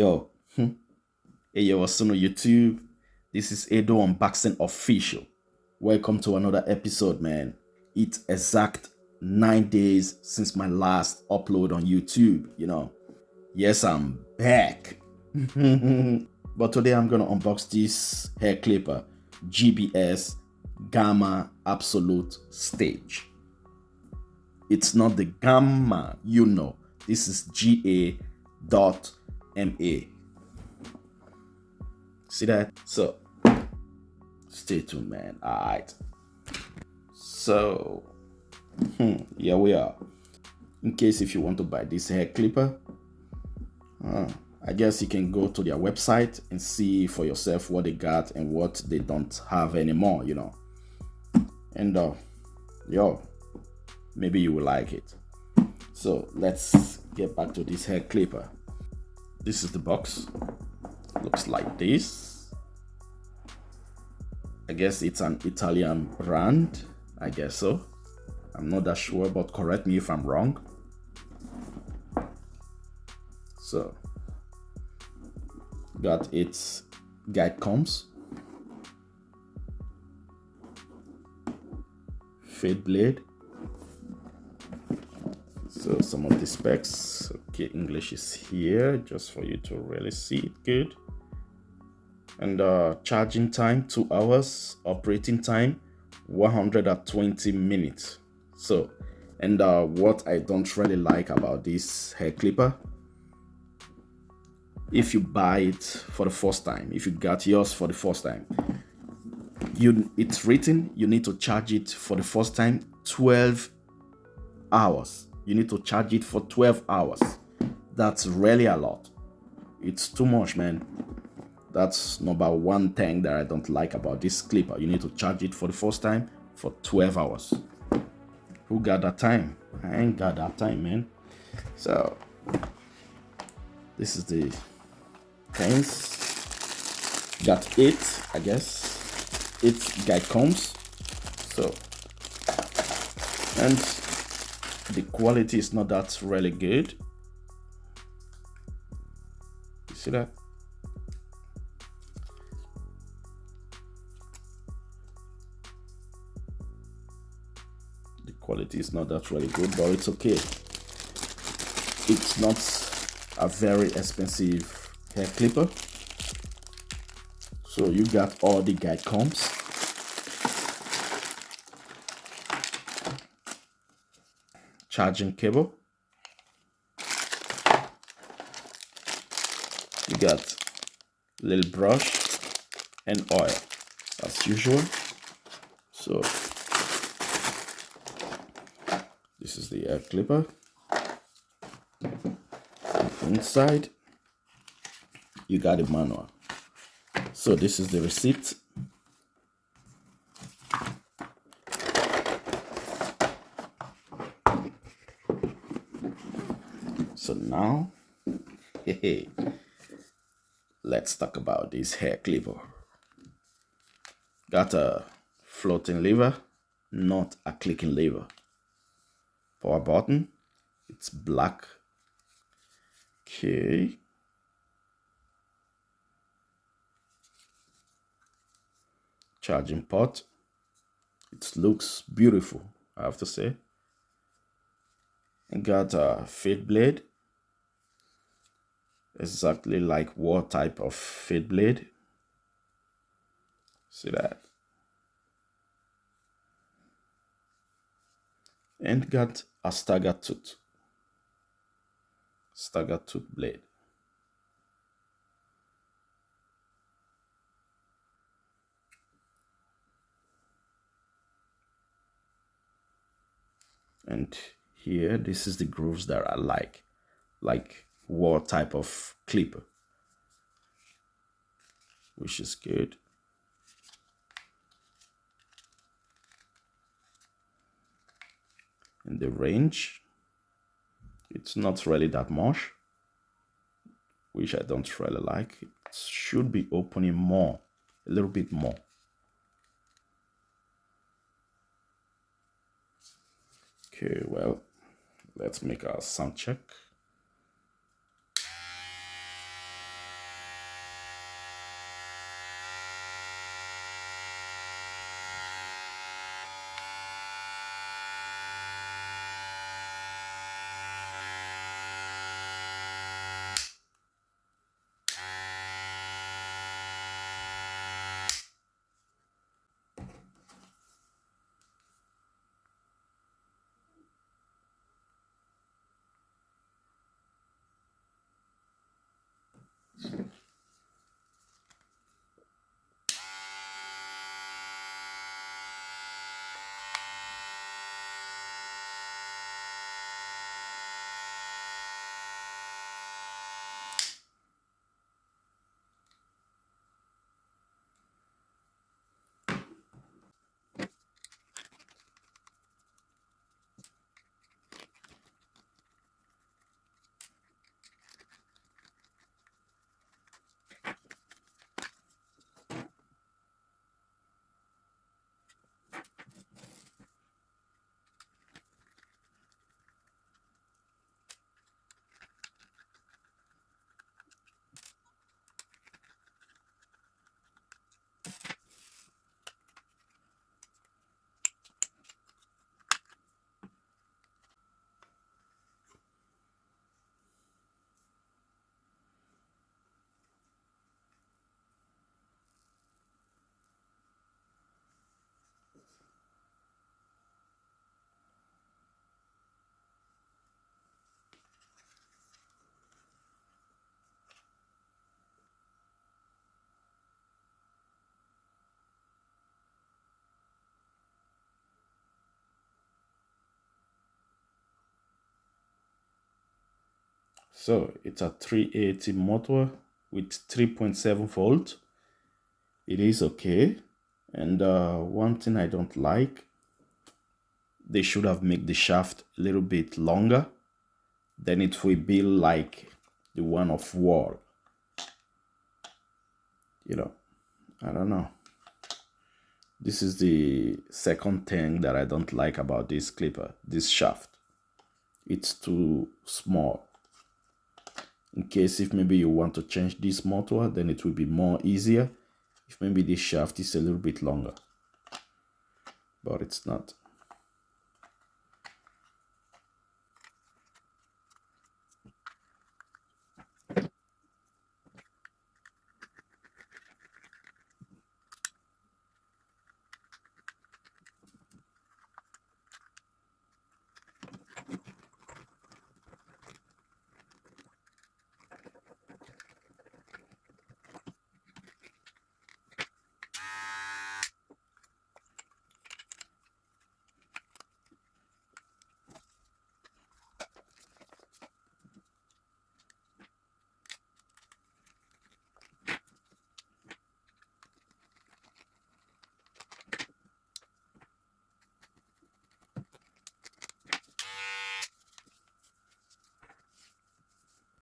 Yo, hey yo, what's on YouTube? This is Edo Unboxing Official. Welcome to another episode, man. It's exact 9 days since my last upload on YouTube. Yes, I'm back. But today I'm gonna unbox this hair clipper, GBS Gamma Absolute Stage. It's not the Gamma, This is GA.MA. See that? So stay tuned, man. Alright. So here we are. In case if you want to buy this hair clipper, I guess you can go to their website and see for yourself what they got and what they don't have anymore, And maybe you will like it. So let's get back to this hair clipper. This is the box. Looks like this. I guess it's an Italian brand. I guess so. I'm not that sure, but correct me if I'm wrong. So, got its guide combs, fade blade. So some of the specs. Okay, English is here just for you to really see it good. And charging time 2 hours, operating time 120 minutes. So, and what I don't really like about this hair clipper, if you buy it for the first time, if you got yours for the first time, it's written you need to charge it for the first time 12 hours. You need to charge it for 12 hours. That's really a lot. It's too much, man. That's number one thing that I don't like about this clipper. You need to charge it for the first time for 12 hours. Who got that time? I ain't got that time, man. So this is the things. Got 8, I guess. 8 guide combs. So, and the quality is not that really good. You see that? The quality is not that really good, but it's okay. It's not a very expensive hair clipper. So you got all the guide combs. Charging cable. You got little brush and oil as usual. So this is the hair clipper. Inside you got a manual. So this is the receipt. So now, let's talk about this hair clipper. Got a floating lever, not a clicking lever. Power button, it's black. Okay. Charging port. It looks beautiful, I have to say. And got a fade blade. Exactly like what type of fade blade. See that? And got a stagger tooth blade. And here, this is the grooves that I like what type of clipper, which is good. And the range, it's not really that much, which I don't really like. It should be opening more, a little bit more. Okay, well, let's make our sound check. So it's a 380 motor with 3.7 volt. It is okay. And one thing I don't like, they should have made the shaft a little bit longer. Then it will be like the one of wall. You know, I don't know. This is the second thing that I don't like about this clipper, this shaft. It's too small. In case if maybe you want to change this motor, then it will be more easier if maybe this shaft is a little bit longer. But it's not.